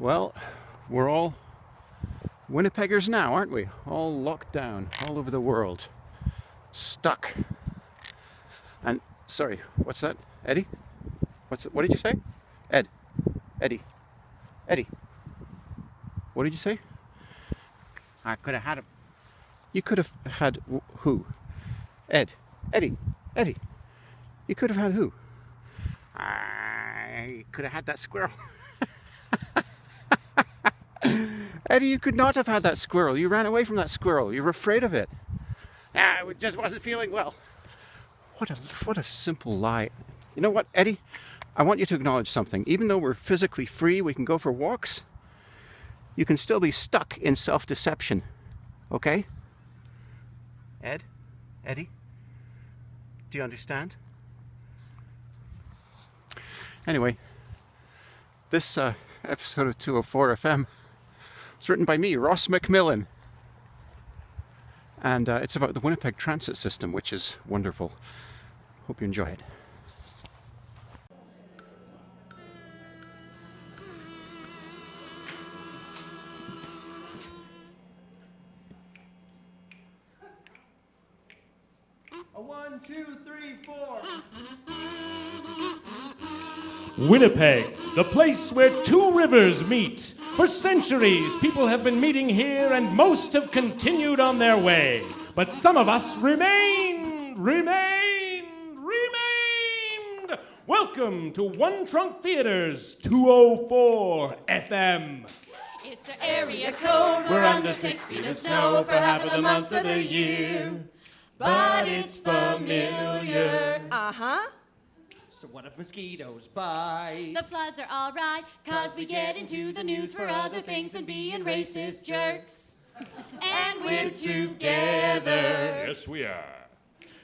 Well, we're all Winnipeggers now, aren't we? All locked down all over the world. Stuck. And, sorry, what's that? Eddie? What did you say? Eddie. What did you say? I could have had a... You could have had who? Eddie. You could have had who? I could have had that squirrel. Eddie, you could not have had that squirrel. You ran away from that squirrel. You were afraid of it. I just wasn't feeling well. What a simple lie. You know what, Eddie? I want you to acknowledge something. Even though we're physically free, we can go for walks, you can still be stuck in self-deception. Okay? Eddie? Do you understand? Anyway, this episode of 204 FM was written by me, Ross McMillan. And it's about the Winnipeg transit system, which is wonderful. Hope you enjoy it. A 1, 2, 3, 4. Winnipeg, the place where two rivers meet. For centuries, people have been meeting here, and most have continued on their way. But some of us remained. Welcome to One Trunk Theater's 204 FM. It's our area code. We're under 6 feet of snow for half of the months of the year. But it's familiar. Uh-huh. So what if mosquitoes bite? The floods are alright, cause we get into the news for other things than being racist jerks. And we're together. Yes, we are.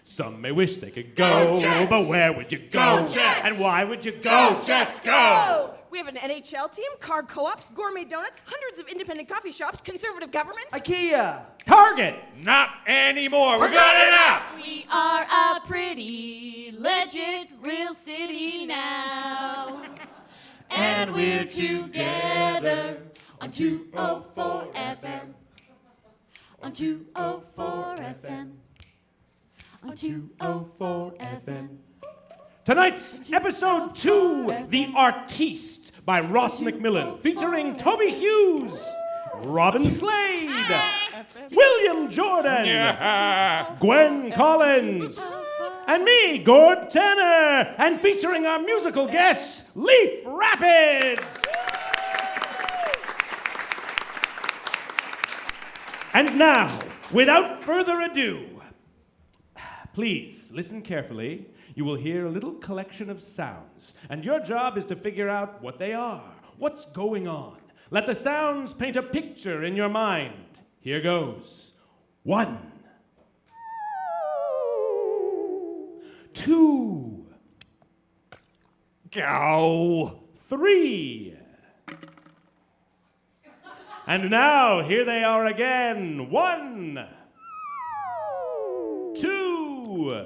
Some may wish they could go, but where would you go? Go Jets! And why would you go? Jets, go! We have an NHL team, car co-ops, gourmet donuts, hundreds of independent coffee shops, conservative government. IKEA. Target! Not anymore. We're good enough. We are a pretty, legit, real city now. And we're together on 204 FM. On 204 FM. On 204 FM. Tonight's episode 2, The Artiste, by Ross McMillan, featuring Toby Hughes, Robin Slade, William Jordan, Gwen Collins, and me, Gord Tanner, and featuring our musical guests, Leaf Rapids. And now, without further ado, please listen carefully. You will hear a little collection of sounds, and your job is to figure out what they are, what's going on. Let the sounds paint a picture in your mind. Here goes. 1, 2, Go. 3. And now, here they are again. 1, 2,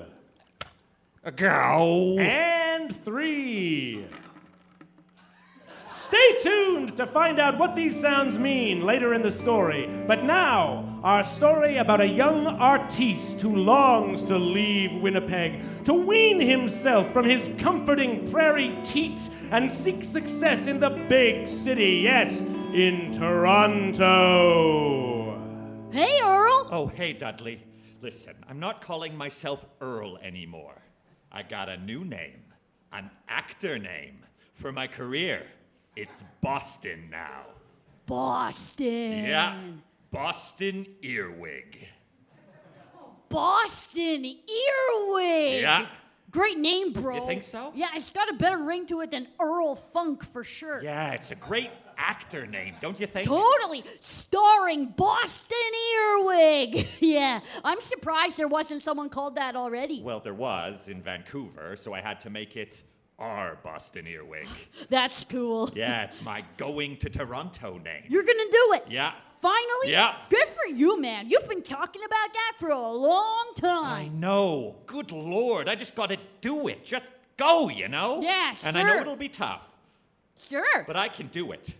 Go. and 3. Stay tuned to find out what these sounds mean later in the story. But now, our story about a young artiste who longs to leave Winnipeg, to wean himself from his comforting prairie teat and seek success in the big city, yes, in Toronto. Hey, Earl. Oh, hey, Dudley. Listen, I'm not calling myself Earl anymore. I got a new name, an actor name for my career. It's Boston now. Boston. Yeah, Boston Earwig. Boston Earwig. Yeah. Great name, bro. You think so? Yeah, it's got a better ring to it than Earl Funk for sure. Yeah, it's a great actor name, don't you think? Totally. Starring Boston Earwig. Yeah, I'm surprised there wasn't someone called that already. Well, there was in Vancouver, so I had to make it our Boston Earwig. That's cool. Yeah, it's my going to Toronto name. You're gonna do it. Yeah. Finally? Yeah. Good for you, man. You've been talking about that for a long I time. know. Good Lord, I just gotta do it. Just go, you know? Yeah, And I know sure. it'll be tough, Sure. but I can do it.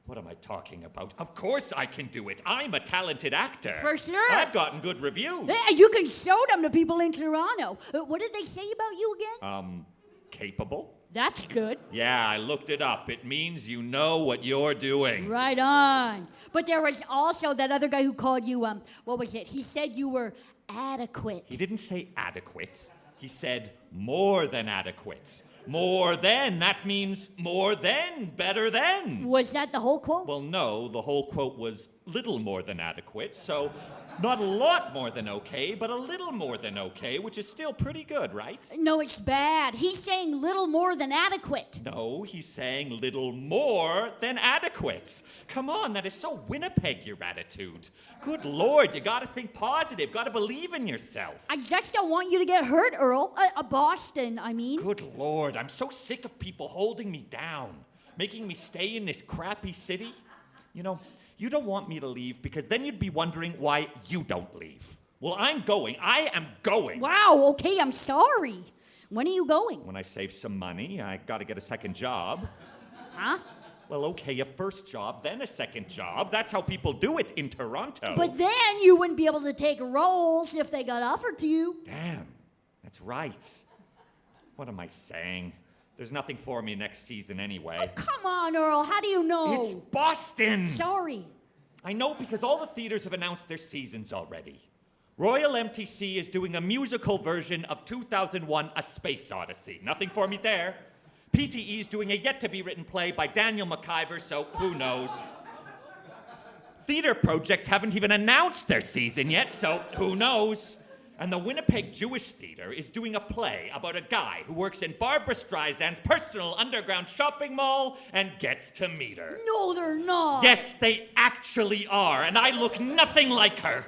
What am I talking about? Of course I can do it. I'm a talented actor. For sure. I've gotten good reviews. You can show them to people in Toronto. What did they say about you again? Capable? That's good. Yeah, I looked it up. It means you know what you're doing. Right on. But there was also that other guy who called you, what was it? He said you were adequate. He didn't say adequate. He said more than adequate. More than, that means more than, better than. Was that the whole quote? Well, no, the whole quote was little more than adequate, so not a lot more than okay, but a little more than okay, which is still pretty good, right? No, it's bad. He's saying little more than adequate. No, he's saying little more than adequate. Come on, that is so Winnipeg, your attitude. Good Lord, you gotta think positive, gotta believe in yourself. I just don't want you to get hurt, Earl. Boston, I mean. Good Lord, I'm so sick of people holding me down, making me stay in this crappy city. You know, you don't want me to leave because then you'd be wondering why you don't leave. Well, I'm going. I am going. Wow, okay, I'm sorry. When are you going? When I save some money, I gotta get a second job. Huh? Well, okay, a first job, then a second job. That's how people do it in Toronto. But then you wouldn't be able to take roles if they got offered to you. Damn, that's right. What am I saying? There's nothing for me next season anyway. Oh, come on, Earl, how do you know? It's Boston! Sorry. I know because all the theaters have announced their seasons already. Royal MTC is doing a musical version of 2001 A Space Odyssey. Nothing for me there. PTE is doing a yet-to-be-written play by Daniel McIver, so who knows? Theater projects haven't even announced their season yet, so who knows? And the Winnipeg Jewish Theater is doing a play about a guy who works in Barbara Streisand's personal underground shopping mall and gets to meet her. No, they're not. Yes, they actually are, and I look nothing like her.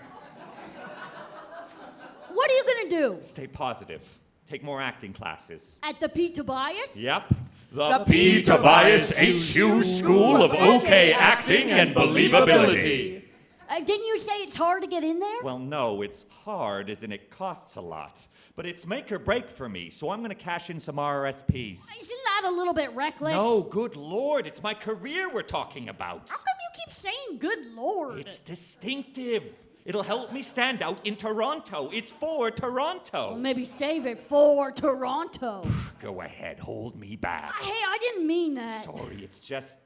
What are you gonna do? Stay positive. Take more acting classes. At the P. Tobias? Yep. The P. Tobias H. Hughes School of OK Acting and Believability. Didn't you say it's hard to get in there? Well, no, it's hard as in it costs a lot. But it's make or break for me, so I'm going to cash in some RRSPs. Isn't that a little bit reckless? No, good Lord, it's my career we're talking about. How come you keep saying good Lord? It's distinctive. It'll help me stand out in Toronto. It's for Toronto. Well, maybe save it for Toronto. Go ahead, hold me back. Hey, I didn't mean that. Sorry, it's just...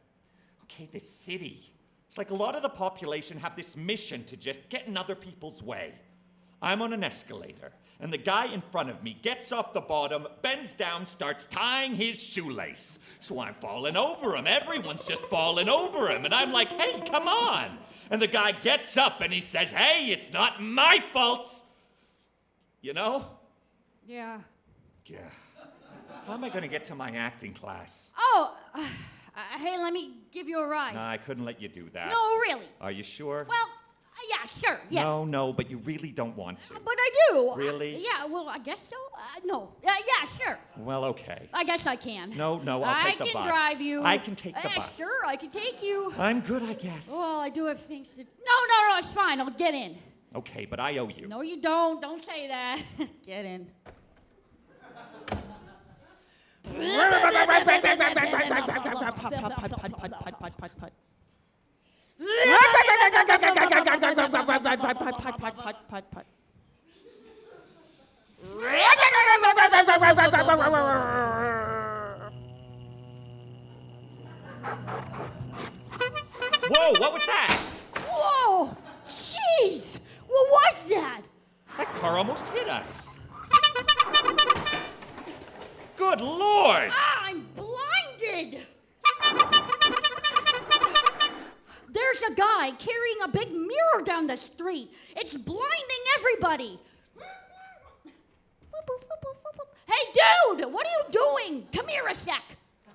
Okay, this city. It's like a lot of the population have this mission to just get in other people's way. I'm on an escalator, and the guy in front of me gets off the bottom, bends down, starts tying his shoelace. So I'm falling over him. Everyone's just falling over him. And I'm like, hey, come on. And the guy gets up and he says, hey, it's not my fault. You know? Yeah. Yeah. How am I going to get to my acting class? Oh, hey, let me give you a ride. Nah, I couldn't let you do that. No, really. Are you sure? Well, yeah, sure, yeah. No, but you really don't want to. But I do. Really? Yeah, well, I guess so. No. Yeah, sure. Well, okay. I guess I can. No, I'll take the bus. I can drive you. I can take the bus. Sure, I can take you. I'm good, I guess. Well, I do have things to... No, it's fine. I'll get in. Okay, but I owe you. No, you don't. Don't say that. Get in. Whoa, what was that? Whoa! Jeez! What was that? That car almost hit us. Good Lord! I'm blinded! There's a guy carrying a big mirror down the street. It's blinding everybody. Hey, dude! What are you doing? Come here a sec.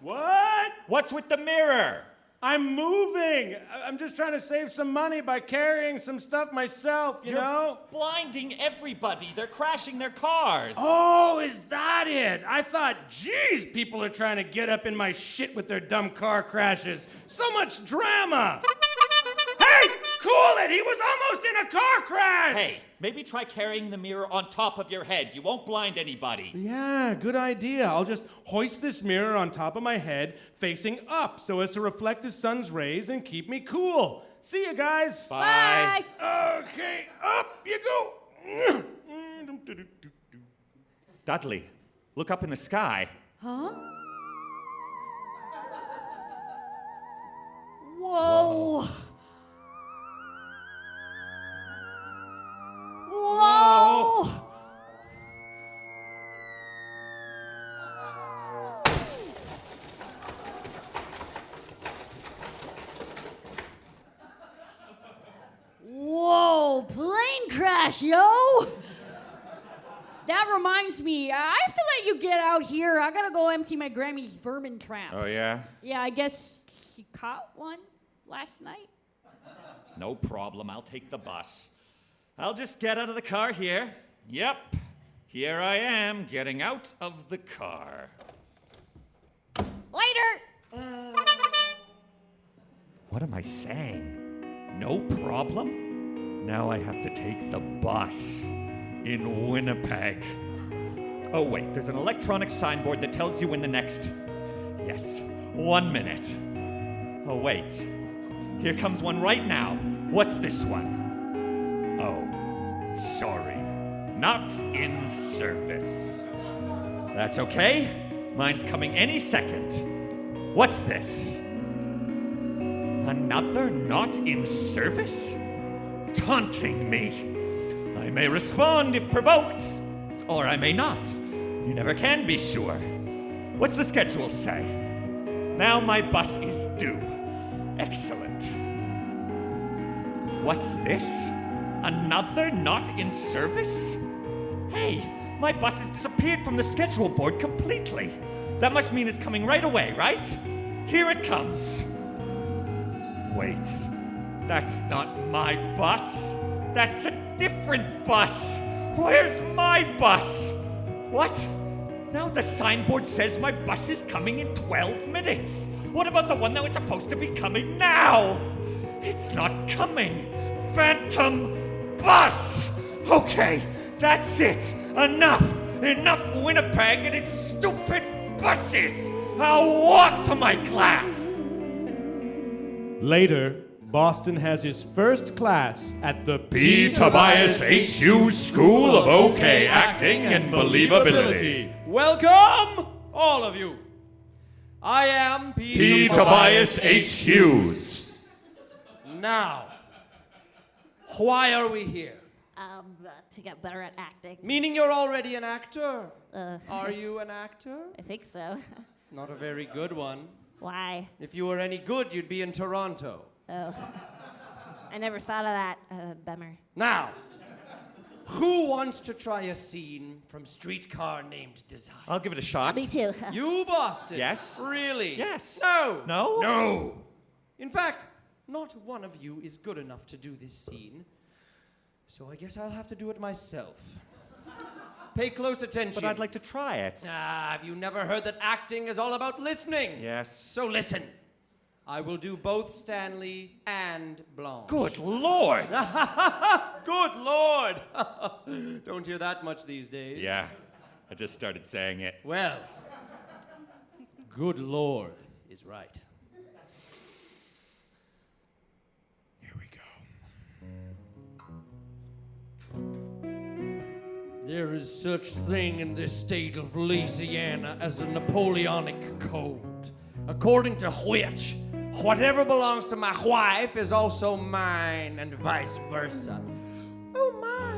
What? What's with the mirror? I'm moving. I'm just trying to save some money by carrying some stuff myself, you know? Blinding everybody. They're crashing their cars. Oh, is that it? I thought, geez, people are trying to get up in my shit with their dumb car crashes. So much drama. Hey! cool it! He was almost in a car crash! Hey, maybe try carrying the mirror on top of your head. You won't blind anybody. Yeah, good idea. I'll just hoist this mirror on top of my head, facing up, so as to reflect the sun's rays and keep me cool. See you guys. Bye. Okay, up you go. Dudley, look up in the sky. Huh? Whoa. Whoa. Whoa, plane crash, yo! That reminds me, I have to let you get out here. I gotta go empty my Grammy's vermin trap. Oh, yeah? Yeah, I guess she caught one last night. No problem. I'll take the bus. I'll just get out of the car here. Yep. Here I am, getting out of the car. Later! What am I saying? No problem? Now I have to take the bus in Winnipeg. Oh, wait, there's an electronic signboard that tells you when the next... Yes, 1 minute. Oh, wait. Here comes one right now. What's this one? Oh, sorry. Not in service. That's okay. Mine's coming any second. What's this? Another not in service? Taunting me. I may respond if provoked, or I may not. You never can be sure. What's the schedule say? Now my bus is due. Excellent. What's this? Another not in service? Hey, my bus has disappeared from the schedule board completely. That must mean it's coming right away, right? Here it comes. Wait, that's not my bus. That's a different bus. Where's my bus? What? Now the signboard says my bus is coming in 12 minutes. What about the one that was supposed to be coming now? It's not coming. Phantom bus! Okay, that's it. Enough. Enough Winnipeg and its stupid buses. I'll walk to my class. Later, Boston has his first class at the P. Tobias H. Hughes School of OK Acting and Believability. Welcome, all of you. I am P. Tobias H. Hughes. Now, why are we here? To get better at acting. Meaning you're already an actor. Are you an actor? I think so. Not a very good one. Why? If you were any good, you'd be in Toronto. Oh. I never thought of that, bummer. Now, who wants to try a scene from Streetcar Named Desire? I'll give it a shot. Me too. You, Boston? Yes. Really? Yes. No. No? No. In fact, not one of you is good enough to do this scene. So I guess I'll have to do it myself. Pay close attention. But I'd like to try it. Have you never heard that acting is all about listening? Yes. So listen. I will do both Stanley and Blanche. Good Lord! Good Lord! Don't hear that much these days. Yeah, I just started saying it. Well, good Lord is right. Here we go. There is such thing in this state of Louisiana as a Napoleonic code, according to which whatever belongs to my wife is also mine, and vice versa. Oh my,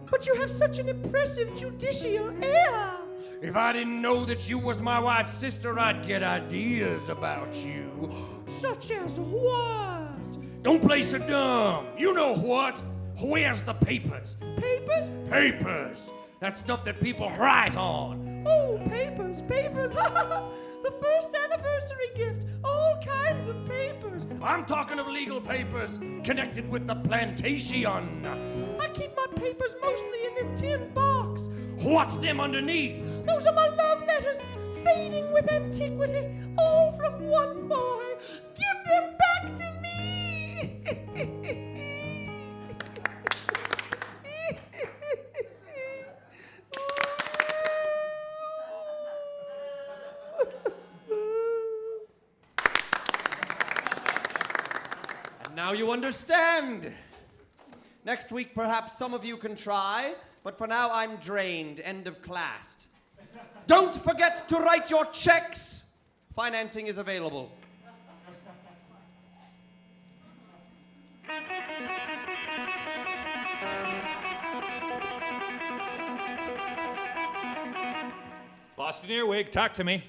but you have such an impressive judicial air. If I didn't know that you was my wife's sister, I'd get ideas about you. Such as what? Don't play so dumb. You know what? Where's the papers? Papers? Papers. That stuff that people write on. Oh, papers, papers. The first anniversary gift. All kinds of papers. I'm talking of legal papers connected with the plantation. I keep my papers mostly in this tin box. What's them underneath? Those are my love letters, fading with antiquity, all from one boy. Give them back to me. Now you understand. Next week, perhaps some of you can try, but for now, I'm drained. End of class. Don't forget to write your checks. Financing is available. Boston Earwig, talk to me.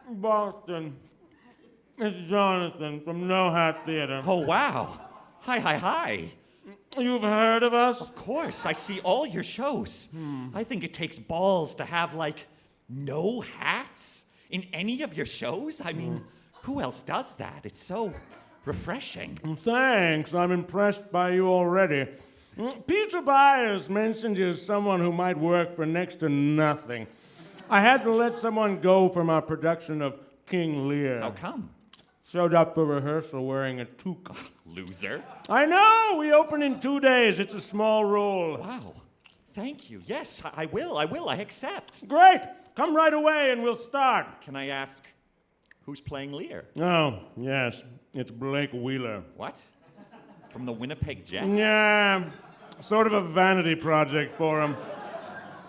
Boston. It's Jonathan from No Hat Theater. Oh, wow. Hi. You've heard of us? Of course, I see all your shows. I think it takes balls to have, like, no hats in any of your shows. I mean, who else does that? It's so refreshing. Thanks. I'm impressed by you already. Tobias mentioned you as someone who might work for next to nothing. I had to let someone go from our production of King Lear. How come? Showed up for rehearsal wearing a toque. Loser. I know! We open in 2 days. It's a small role. Wow. Thank you. Yes, I will. I accept. Great! Come right away and we'll start. Can I ask, who's playing Lear? Oh, yes. It's Blake Wheeler. What? From the Winnipeg Jets? Yeah, sort of a vanity project for him.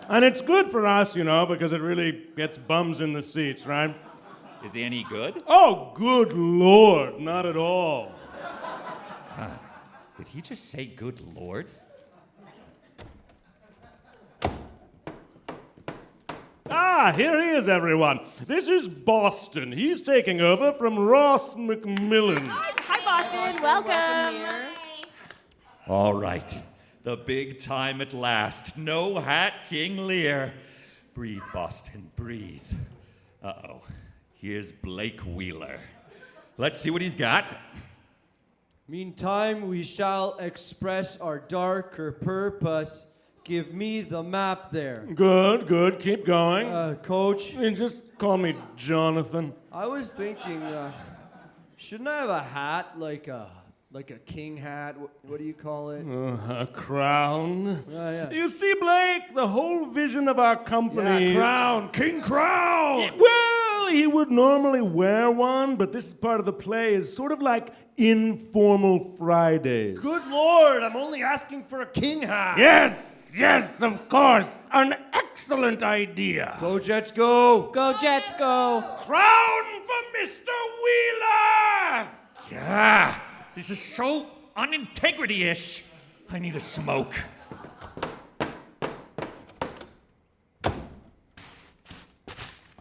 And it's good for us, you know, because it really gets bums in the seats, right? Is he any good? Oh, good Lord, not at all. Did he just say good Lord? Ah, here he is, everyone. This is Boston. He's taking over from Ross McMillan. Hi, Boston. Welcome. All right. The big time at last. No Hat King Lear. Breathe, Boston, breathe. Uh-oh. Here's Blake Wheeler. Let's see what he's got. Meantime, we shall express our darker purpose. Give me the map there. Good. Keep going. Coach? And just call me Jonathan. I was thinking, shouldn't I have a hat like a king hat? What do you call it? A crown. Yeah. You see, Blake, the whole vision of our company... Yeah, crown. King crown! Well, he would normally wear one, but this part of the play is sort of like informal Fridays. Good Lord, I'm only asking for a king hat. Yes, of course. An excellent idea. Go Jets, go! Go, Jets, go. Crown for Mr. Wheeler! Yeah, this is so unintegrity-ish. I need a smoke.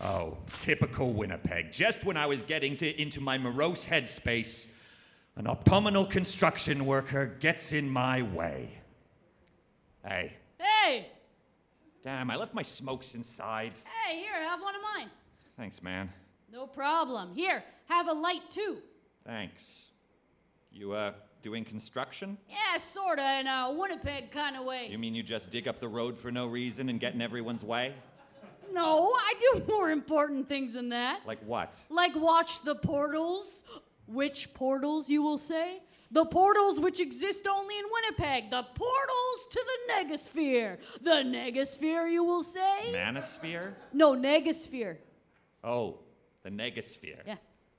Oh, typical Winnipeg. Just when I was getting into my morose headspace, an autumnal construction worker gets in my way. Hey. Hey! Damn, I left my smokes inside. Hey, here, have one of mine. Thanks, man. No problem. Here, have a light too. Thanks. You, doing construction? Yeah, sorta, in a Winnipeg kind of way. You mean you just dig up the road for no reason and get in everyone's way? No, I do more important things than that. Like what? Like watch the portals. Which portals, you will say? The portals which exist only in Winnipeg. The portals to the Negosphere. The Negosphere, you will say? Manosphere? No, Negosphere. Oh, the Negosphere. Yeah.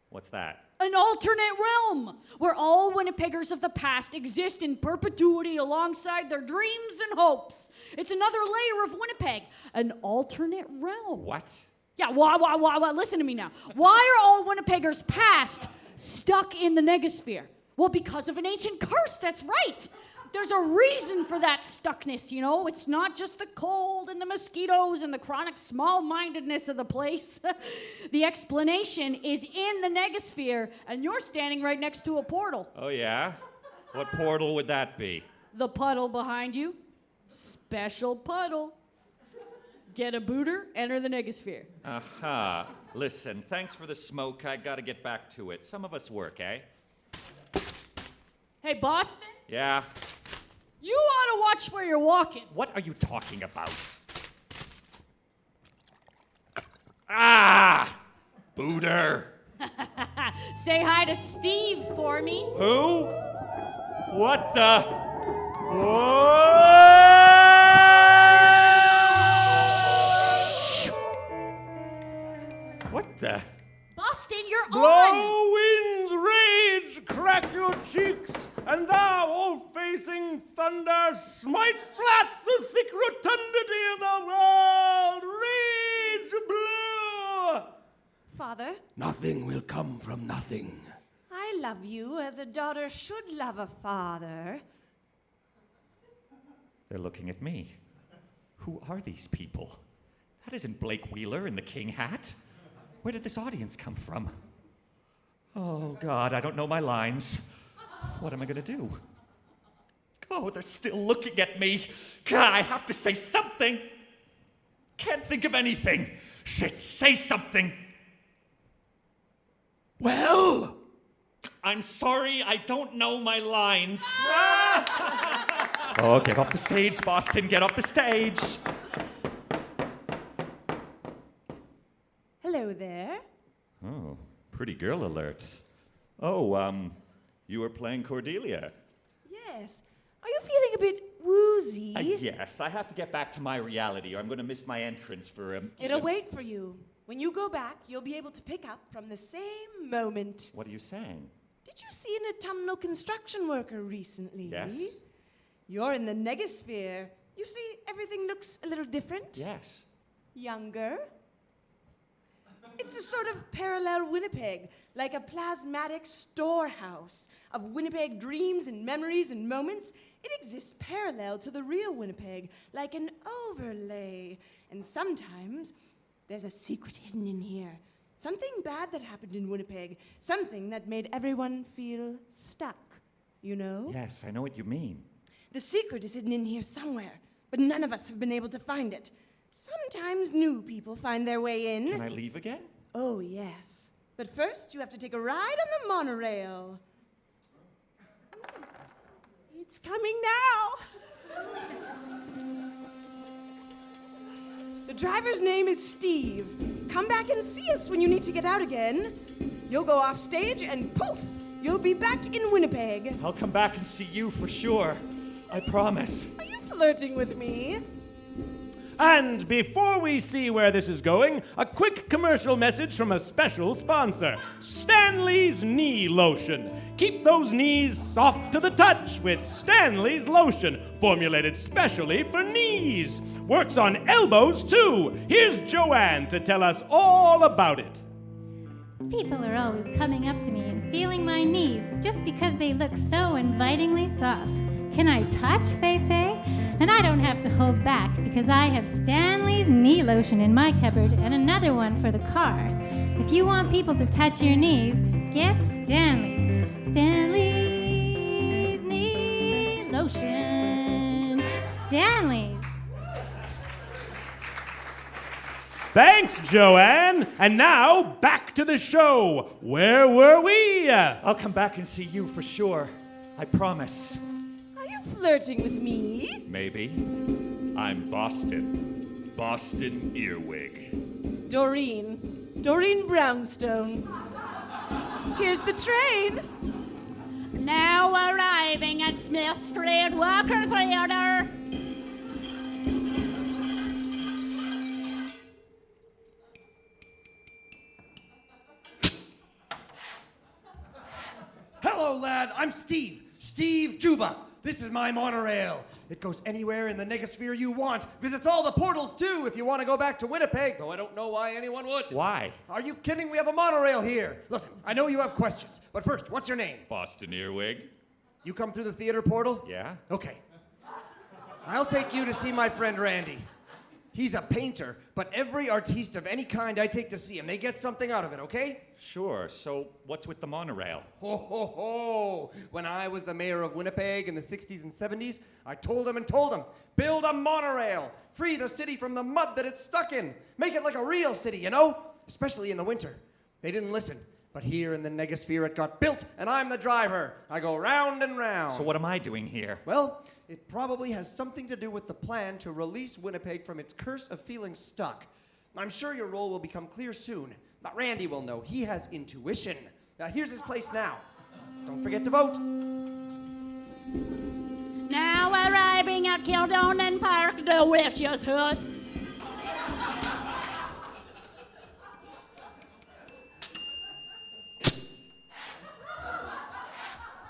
What's that? An alternate realm where all Winnipeggers of the past exist in perpetuity alongside their dreams and hopes. It's another layer of Winnipeg, an alternate realm. What? Yeah, why? Listen to me now. Why are all Winnipeggers past stuck in the Negosphere? Well, because of an ancient curse, that's right. There's a reason for that stuckness, you know? It's not just the cold and the mosquitoes and the chronic small-mindedness of the place. The explanation is in the Negosphere, and you're standing right next to a portal. Oh, yeah? What portal would that be? The puddle behind you. Special puddle. Get a booter, enter the Negosphere. Aha. Listen, thanks for the smoke. I gotta get back to it. Some of us work, eh? Hey, Boston? Yeah? You ought to watch where you're walking. What are you talking about? Ah! Booter! Say hi to Steve for me. Who? What the? What the? Boston, you're on. Blow winds rage And thou, all-facing thunder, smite flat the thick rotundity of the world. Rage blue! Father, Nothing will come from nothing. I love you as a daughter should love a father. They're looking at me. Who are these people? That isn't Blake Wheeler in the king hat. Where did this audience come from? Oh, God, I don't know my lines. What am I going to do? Oh, they're still looking at me. God, I have to say something. Can't think of anything. Shit, say something. Well? I'm sorry, I don't know my lines. Oh, get off the stage, Boston, get off the stage. Hello there. Oh, pretty girl alerts. Oh, you were playing Cordelia. Yes. Are you feeling a bit woozy? Yes, I have to get back to my reality or I'm going to miss my entrance for, It'll wait for you. When you go back, you'll be able to pick up from the same moment. What are you saying? Did you see an autumnal construction worker recently? Yes. You're in the negosphere. You see, everything looks a little different. Yes. Younger. It's a sort of parallel Winnipeg, like a plasmatic storehouse of Winnipeg dreams and memories and moments. It exists parallel to the real Winnipeg, like an overlay. And sometimes there's a secret hidden in here. Something bad that happened in Winnipeg. Something that made everyone feel stuck, you know? Yes, I know what you mean. The secret is hidden in here somewhere, but none of us have been able to find it. Sometimes new people find their way in. Can I leave again? Oh, yes. But first, you have to take a ride on the monorail. It's coming now. The driver's name is Steve. Come back and see us when you need to get out again. You'll go off stage and poof, you'll be back in Winnipeg. I'll come back and see you for sure. I promise. Are you flirting with me? And before we see where this is going, a quick commercial message from a special sponsor, Stanley's Knee Lotion. Keep those knees soft to the touch with Stanley's Lotion, formulated specially for knees. Works on elbows, too. Here's Joanne to tell us all about it. People are always coming up to me and feeling my knees just because they look so invitingly soft. Can I touch, they say? And I don't have to hold back because I have Stanley's Knee Lotion in my cupboard and another one for the car. If you want people to touch your knees, get Stanley's. Stanley's Knee Lotion. Stanley's. Thanks, Joanne. And now, back to the show. Where were we? I'll come back and see you for sure. I promise. Are you flirting with me? Maybe. I'm Boston. Boston Earwig. Doreen Brownstone. Here's the train. Now arriving at Smith Street Walker Theatre. Hello, lad. I'm Steve. Steve Juba. This is my monorail. It goes anywhere in the negosphere you want. Visits all the portals, too, if you want to go back to Winnipeg, though I don't know why anyone would. Why? Are you kidding? We have a monorail here. Listen, I know you have questions, but first, what's your name? Boston Earwig. You come through the theater portal? Yeah? Okay. I'll take you to see my friend Randy. He's a painter, but every artiste of any kind I take to see him, they get something out of it, okay? Sure. So what's with the monorail? Ho, ho, ho. When I was the mayor of Winnipeg in the 60s and 70s, I told him, build a monorail. Free the city from the mud that it's stuck in. Make it like a real city, you know? Especially in the winter. They didn't listen. But here in the negosphere, it got built, and I'm the driver. I go round and round. So what am I doing here? Well, it probably has something to do with the plan to release Winnipeg from its curse of feeling stuck. I'm sure your role will become clear soon. But Randy will know. He has intuition. Now, here's his place now. Don't forget to vote. Now arriving at Kildonan Park, the witch's hut.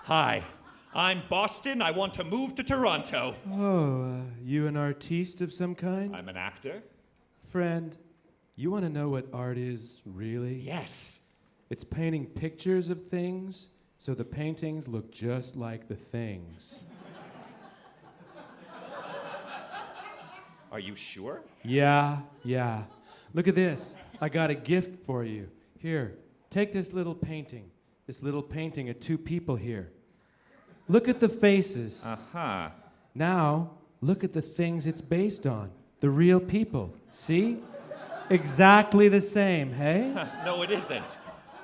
Hi, I'm Boston. I want to move to Toronto. Oh, you an artiste of some kind? I'm an actor. Friend, you want to know what art is, really? Yes. It's painting pictures of things so the paintings look just like the things. Are you sure? Yeah. Look at this. I got a gift for you. Here, take this little painting. This little painting of two people here. Look at the faces. Uh-huh. Now, look at the things it's based on. The real people. See? Exactly the same, hey? No, it isn't.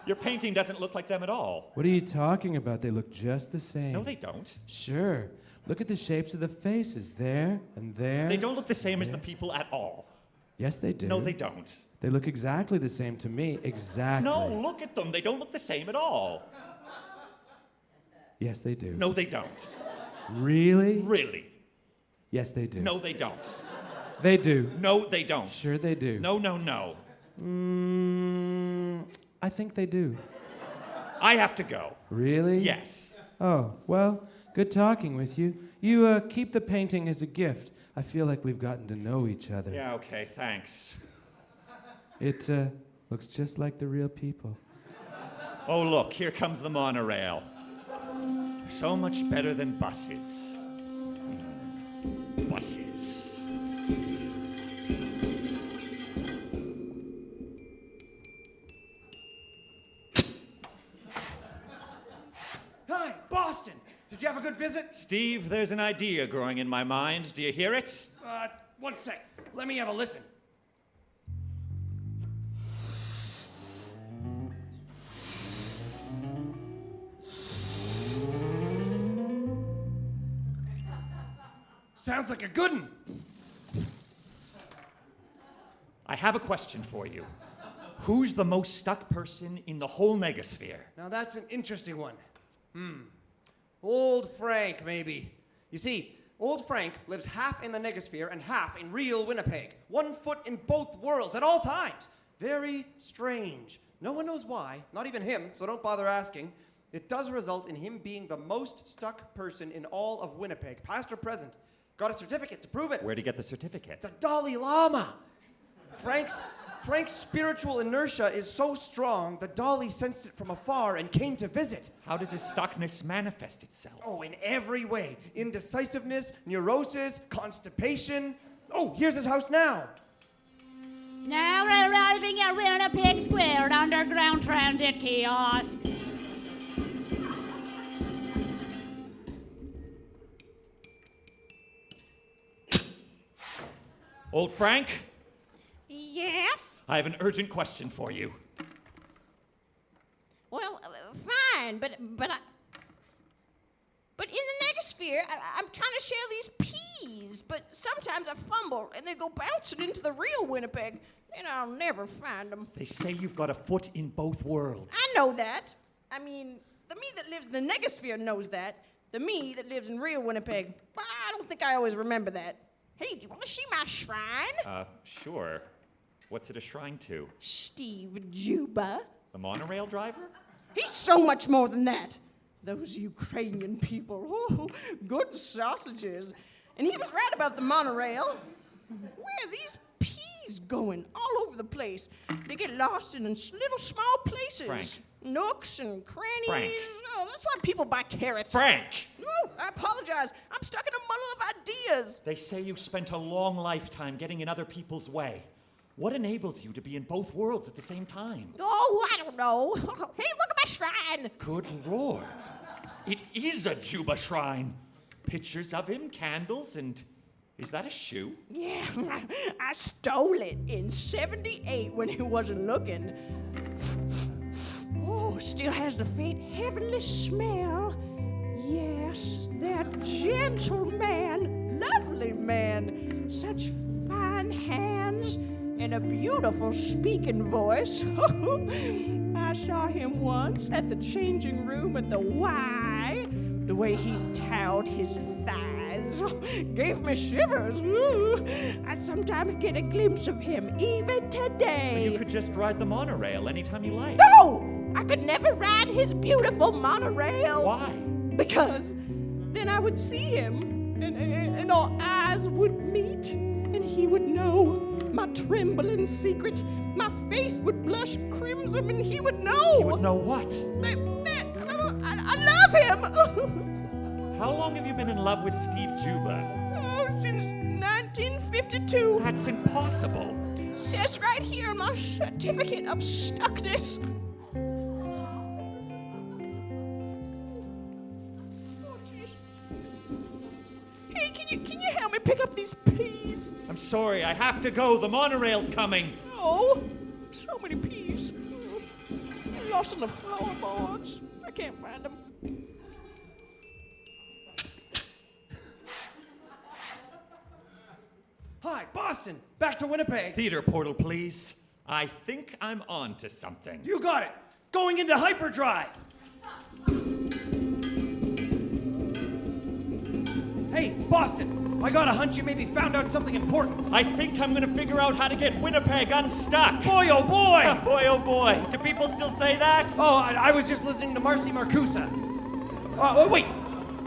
Your painting doesn't look like them at all. What are you talking about? They look just the same. No, they don't. Sure. Look at the shapes of the faces. There and there. They don't look the same as the people at all. Yes, they do. No, they don't. They look exactly the same to me. Exactly. No, look at them. They don't look the same at all. Yes, they do. No, they don't. Really? Really? Yes, they do. No, they don't. They do. No, they don't. Sure they do. No, no, no. I think they do. I have to go. Really? Yes. Oh, well, good talking with you. You keep the painting as a gift. I feel like we've gotten to know each other. Yeah, okay, thanks. It looks just like the real people. Oh, look, here comes the monorail. So much better than buses. Buses. Hi, Boston. Did you have a good visit? Steve, there's an idea growing in my mind. Do you hear it? 1 sec. Let me have a listen. Sounds like a good one. I have a question for you. Who's the most stuck person in the whole negosphere? Now that's an interesting one. Old Frank, maybe. You see, Old Frank lives half in the negosphere and half in real Winnipeg. 1 foot in both worlds at all times. Very strange. No one knows why, not even him, so don't bother asking. It does result in him being the most stuck person in all of Winnipeg, past or present. Got a certificate to prove it. Where'd he get the certificate? The Dalai Lama. Frank's spiritual inertia is so strong, the Dalai sensed it from afar and came to visit. How does his stuckness manifest itself? Oh, in every way. Indecisiveness, neurosis, constipation. Oh, here's his house now. Now arriving at Winnipeg Square, underground transit kiosk. Old Frank? Yes? I have an urgent question for you. Well, fine, but in the negosphere, I'm trying to share these peas, but sometimes I fumble and they go bouncing into the real Winnipeg, and I'll never find them. They say you've got a foot in both worlds. I know that. I mean, the me that lives in the negosphere knows that. The me that lives in real Winnipeg, I don't think I always remember that. Hey, do you want to see my shrine? Sure. What's it a shrine to? Stephen Juba. The monorail driver? He's so much more than that. Those Ukrainian people, oh, good sausages. And he was right about the monorail. Where are these peas going? All over the place. They get lost in little small places. Frank. Nooks and crannies. Frank. Oh, that's why people buy carrots. Frank! Oh, I apologize. I'm stuck in a muddle of ideas. They say you've spent a long lifetime getting in other people's way. What enables you to be in both worlds at the same time? Oh, I don't know. Hey, look at my shrine. Good Lord. It is a Juba shrine. Pictures of him, candles, and is that a shoe? Yeah, I stole it in 78 when he wasn't looking. Oh, still has the faint heavenly smell. Yes, that gentle man, lovely man, such fine hands and a beautiful speaking voice. I saw him once at the changing room at the Y. The way he towed his thighs gave me shivers. Ooh. I sometimes get a glimpse of him, even today. You could just ride the monorail anytime you like. No! I could never ride his beautiful monorail. Why? Because then I would see him, and our eyes would meet, and he would know my trembling secret. My face would blush crimson, and he would know. He would know what? I love him. How long have you been in love with Steve Juba? Oh, since 1952. That's impossible. Says right here in my certificate of stuckness. Hey, can you help me pick up these peas? I'm sorry, I have to go. The monorail's coming. Oh, so many peas. Lost in the floorboards. I can't find them. Hi, Boston. Back to Winnipeg. Theater portal, please. I think I'm on to something. You got it. Going into hyperdrive. Hey, Boston. I got a hunch you maybe found out something important. I think I'm gonna figure out how to get Winnipeg unstuck. Boy, oh boy! Boy, oh boy. Do people still say that? Oh, I was just listening to Marcy Marcusa. Wait.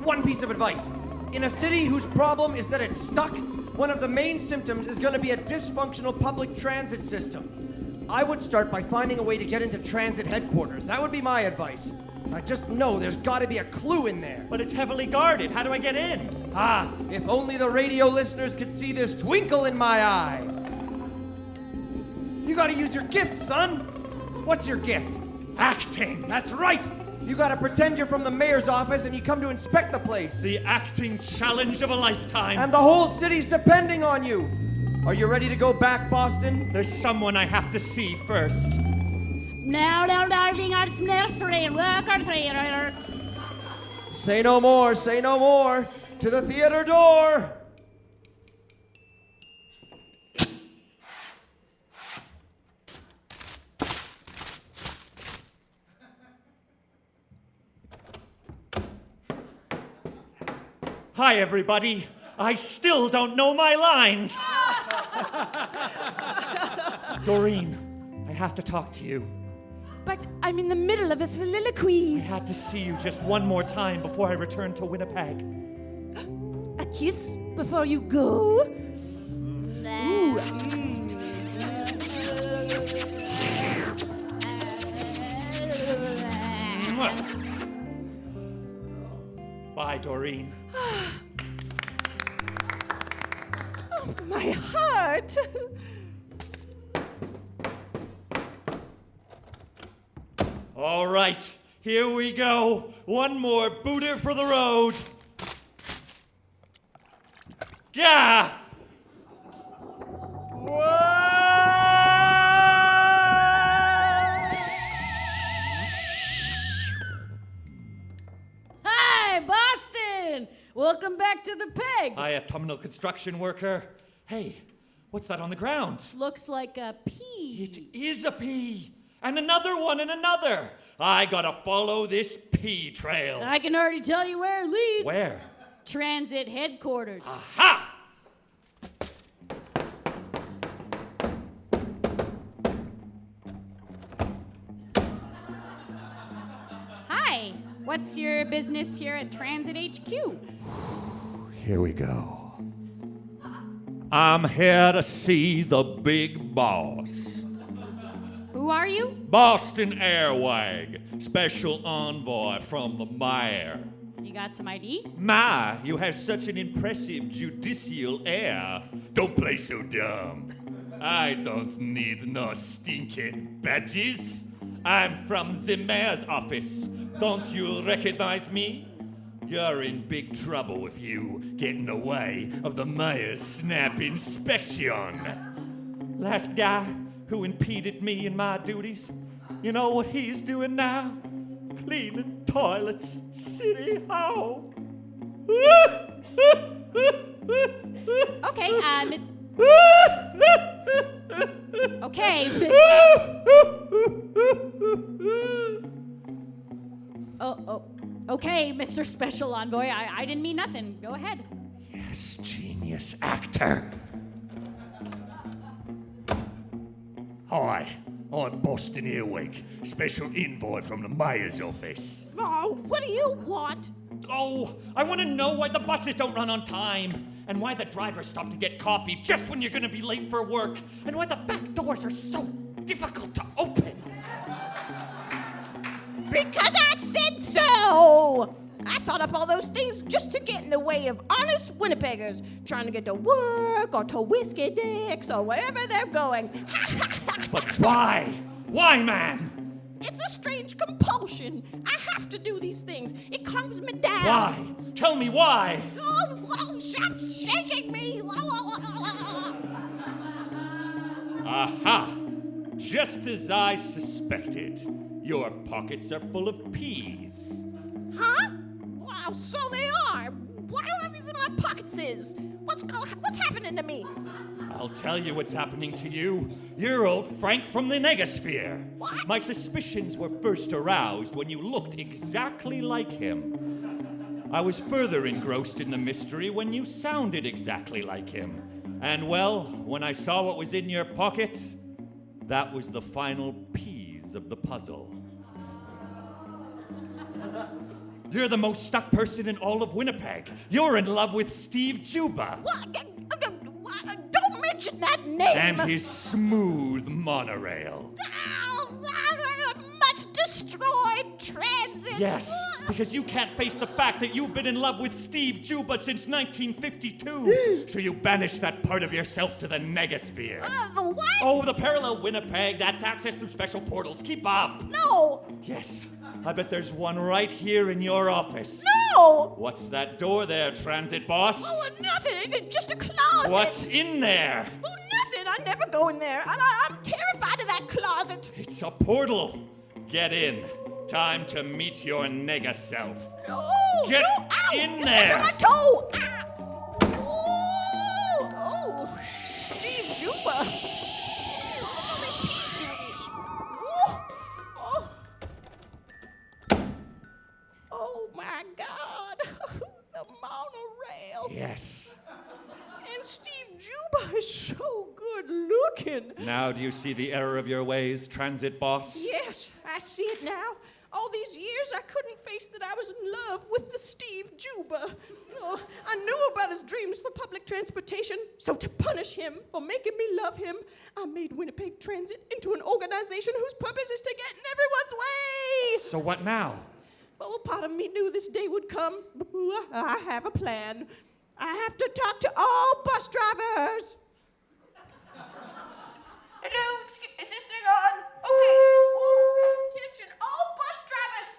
One piece of advice. In a city whose problem is that it's stuck, one of the main symptoms is going to be a dysfunctional public transit system. I would start by finding a way to get into transit headquarters. That would be my advice. I just know there's got to be a clue in there. But it's heavily guarded. How do I get in? Ah, if only the radio listeners could see this twinkle in my eye. You got to use your gift, son. What's your gift? Acting. That's right. You gotta pretend you're from the mayor's office and you come to inspect the place. The acting challenge of a lifetime. And the whole city's depending on you. Are you ready to go back, Boston? There's someone I have to see first. Now, diving out its nursery and work on theater. Say no more, say no more. To the theater door. Hi, everybody. I still don't know my lines. Doreen, I have to talk to you. But I'm in the middle of a soliloquy. I had to see you just one more time before I returned to Winnipeg. A kiss before you go? Ooh. Bye, Doreen. My heart. All right, here we go. One more booter for the road. Yeah! Hi, Boston! Welcome back to the peg. Hi, autumnal construction worker. Hey, what's that on the ground? Looks like a pea. It is a pea. And another one and another. I gotta follow this pea trail. I can already tell you where it leads. Where? Transit headquarters. Aha! Hi, what's your business here at Transit HQ? Here we go. I'm here to see the big boss. Who are you? Boston Airwag, special envoy from the mayor. You got some ID? My, you have such an impressive judicial air. Don't play so dumb. I don't need no stinking badges. I'm from the mayor's office. Don't you recognize me? You're in big trouble if you get in the way of the mayor's snap inspection. Last guy who impeded me in my duties, you know what he's doing now? Cleaning toilets at City Hall. Okay, okay. Okay, Mr. Special Envoy. I didn't mean nothing. Go ahead. Yes, genius actor. Hi, I'm Boston Earwig, special envoy from the mayor's office. Oh, what do you want? Oh, I want to know why the buses don't run on time, and why the drivers stop to get coffee just when you're going to be late for work, and why the back doors are so difficult to open. Because I said so! I thought up all those things just to get in the way of honest Winnipeggers trying to get to work or to whiskey dicks or wherever they're going. But why? Why, man? It's a strange compulsion. I have to do these things. It calms me down. Why? Tell me why. Oh, stop shaking me. Aha! Just as I suspected. Your pockets are full of peas. Huh? Wow, so they are. Why do I have these in my pockets? What's happening to me? I'll tell you what's happening to you. You're old Frank from the Negosphere. What? My suspicions were first aroused when you looked exactly like him. I was further engrossed in the mystery when you sounded exactly like him. And well, when I saw what was in your pockets, that was the final piece of the puzzle. You're the most stuck person in all of Winnipeg. You're in love with Steve Juba. What? Don't mention that name. And his smooth monorail. Must destroy transit. Yes, because you can't face the fact that you've been in love with Steve Juba since 1952. So you banish that part of yourself to the Negosphere. The what? Oh, the parallel Winnipeg, that's access through special portals. Keep up. No. Yes, I bet there's one right here in your office. No. What's that door there, transit boss? Oh, nothing. It's just a closet. What's in there? Oh, nothing. I never go in there. I'm terrified of that closet. It's a portal. Get in. Time to meet your nega self. No. Get no. Ow. in You there. stepped on my toe. Ah. Oh, Steve Juba. Oh my God. The monorail. Yes. And Steve Juba is so good looking. Now do you see the error of your ways, transit boss? Yes, I see it now. All these years I couldn't face that I was in love with the Steve Juba. Oh, I knew about his dreams for public transportation, so to punish him for making me love him, I made Winnipeg Transit into an organization whose purpose is to get in everyone's way. So what now? Well, part of me knew this day would come. I have a plan. I have to talk to all bus drivers. Hello, is this thing on? Okay. Attention, all bus drivers.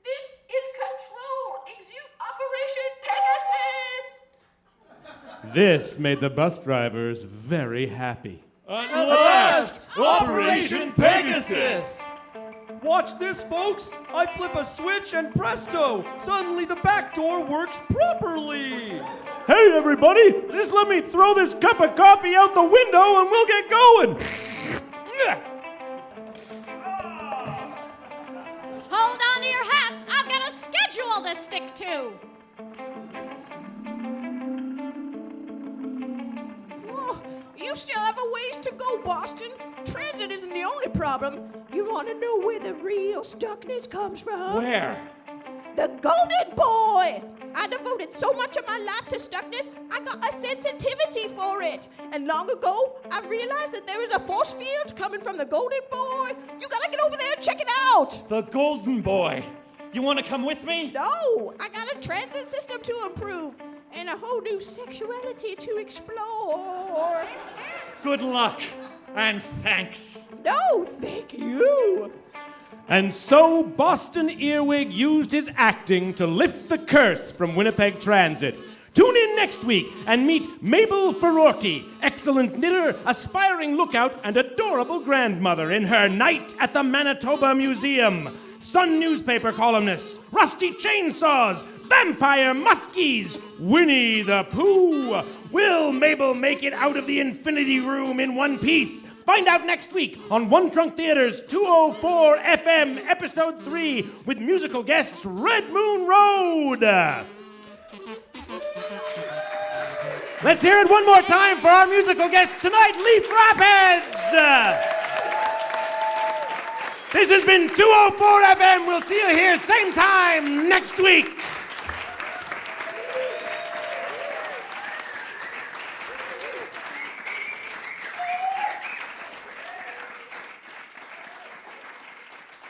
This is Control. Execute Operation Pegasus. This made the bus drivers very happy. At last, Operation Pegasus! Watch this, folks! I flip a switch and presto! Suddenly the back door works properly! Hey, everybody! Just let me throw this cup of coffee out the window and we'll get going! Hold on to your hats. I've got a schedule to stick to. Oh, you still have a ways to go, Boston. Transit isn't the only problem. You want to know where the real stuckness comes from? Where? The Golden Boy! I devoted so much of my life to stuckness, I got a sensitivity for it. And long ago, I realized that there is a force field coming from the Golden Boy. You gotta get over there and check it out. The Golden Boy. You want to come with me? No, I got a transit system to improve and a whole new sexuality to explore. Good luck, and thanks. No, thank you. And so Boston Earwig used his acting to lift the curse from Winnipeg Transit. Tune in next week and meet Mabel Ferorki, excellent knitter, aspiring lookout, and adorable grandmother in her Night at the Manitoba Museum. Sun newspaper columnists, rusty chainsaws, vampire muskies, Winnie the Pooh. Will Mabel make it out of the Infinity Room in one piece? Find out next week on One Trunk Theater's 204 FM, Episode 3, with musical guests Red Moon Road. Let's hear it one more time for our musical guests tonight, Leaf Rapids. This has been 204 FM. We'll see you here same time next week.